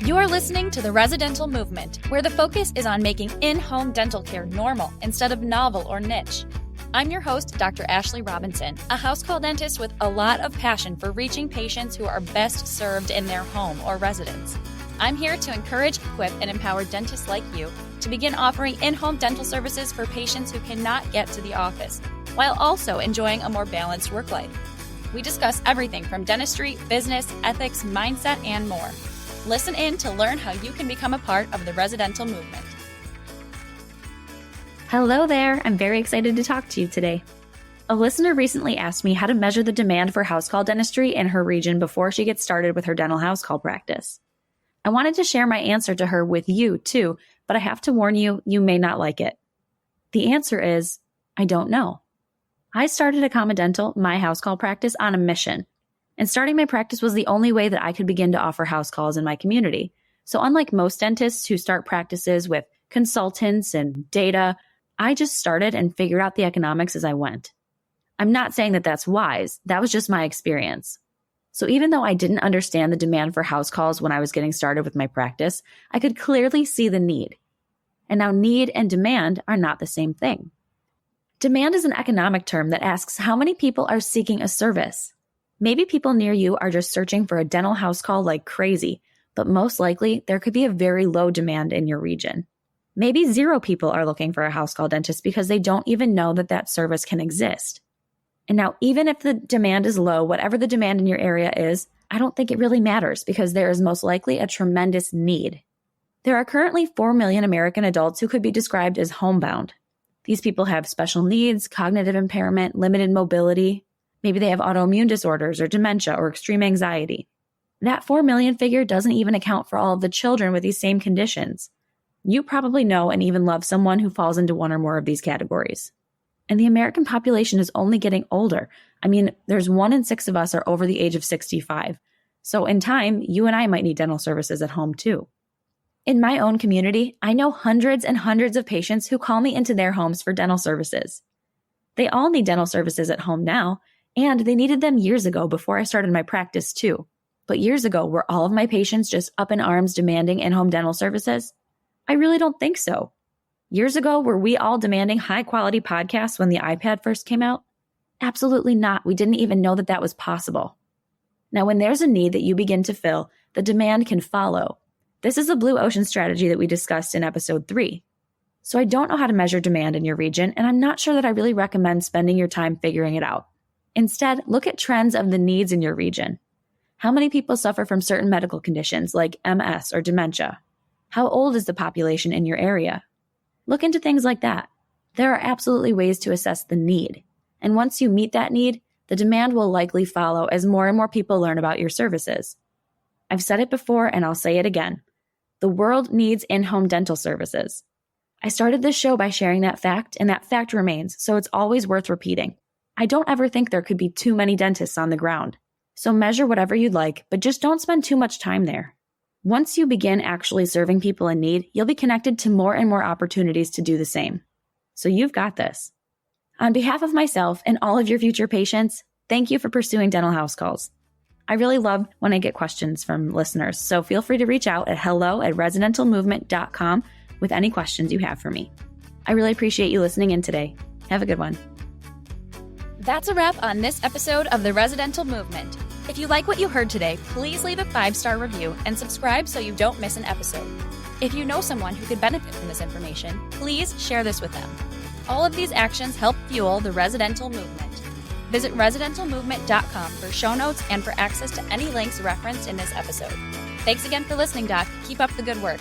You're listening to the Residential Movement, where the focus is on making in-home dental care normal instead of novel or niche. I'm your host, Dr. Ashley Robinson, a house call dentist with a lot of passion for reaching patients who are best served in their home or residence. I'm here to encourage, equip, and empower dentists like you to begin offering in-home dental services for patients who cannot get to the office, while also enjoying a more balanced work life. We discuss everything from dentistry, business, ethics, mindset, and more. Listen in to learn how you can become a part of the residential movement. Hello there. I'm very excited to talk to you today. A listener recently asked me how to measure the demand for house call dentistry in her region before she gets started with her dental house call practice. I wanted to share my answer to her with you too, but I have to warn you, you may not like it. The answer is, I don't know. I started AccommoDental, my house call practice, on a mission. And starting my practice was the only way that I could begin to offer house calls in my community. So unlike most dentists who start practices with consultants and data, I just started and figured out the economics as I went. I'm not saying that that's wise. That was just my experience. So even though I didn't understand the demand for house calls when I was getting started with my practice, I could clearly see the need. And now need and demand are not the same thing. Demand is an economic term that asks how many people are seeking a service. Maybe people near you are just searching for a dental house call like crazy, but most likely there could be a very low demand in your region. Maybe 0 people are looking for a house call dentist because they don't even know that that service can exist. And now, even if the demand is low, whatever the demand in your area is, I don't think it really matters because there is most likely a tremendous need. There are currently 4 million American adults who could be described as homebound. These people have special needs, cognitive impairment, limited mobility. Maybe they have autoimmune disorders or dementia or extreme anxiety. That 4 million figure doesn't even account for all of the children with these same conditions. You probably know and even love someone who falls into one or more of these categories. And the American population is only getting older. I mean, there's 1 in 6 of us are over the age of 65. So in time, you and I might need dental services at home too. In my own community, I know hundreds and hundreds of patients who call me into their homes for dental services. They all need dental services at home now, and they needed them years ago before I started my practice too. But years ago, were all of my patients just up in arms demanding in-home dental services? I really don't think so. Years ago, were we all demanding high-quality podcasts when the iPad first came out? Absolutely not. We didn't even know that that was possible. Now, when there's a need that you begin to fill, the demand can follow. This is the blue ocean strategy that we discussed in episode 3. So I don't know how to measure demand in your region, and I'm not sure that I really recommend spending your time figuring it out. Instead, look at trends of the needs in your region. How many people suffer from certain medical conditions like MS or dementia? How old is the population in your area? Look into things like that. There are absolutely ways to assess the need. And once you meet that need, the demand will likely follow as more and more people learn about your services. I've said it before and I'll say it again. The world needs in-home dental services. I started this show by sharing that fact, and that fact remains, so it's always worth repeating. I don't ever think there could be too many dentists on the ground. So measure whatever you'd like, but just don't spend too much time there. Once you begin actually serving people in need, you'll be connected to more and more opportunities to do the same. So you've got this. On behalf of myself and all of your future patients, thank you for pursuing dental house calls. I really love when I get questions from listeners, so feel free to reach out at hello@residentialmovement.com with any questions you have for me. I really appreciate you listening in today. Have a good one. That's a wrap on this episode of the Residential Movement. If you like what you heard today, please leave a 5-star review and subscribe so you don't miss an episode. If you know someone who could benefit from this information, please share this with them. All of these actions help fuel the residential movement. Visit residentialmovement.com for show notes and for access to any links referenced in this episode. Thanks again for listening, Doc. Keep up the good work.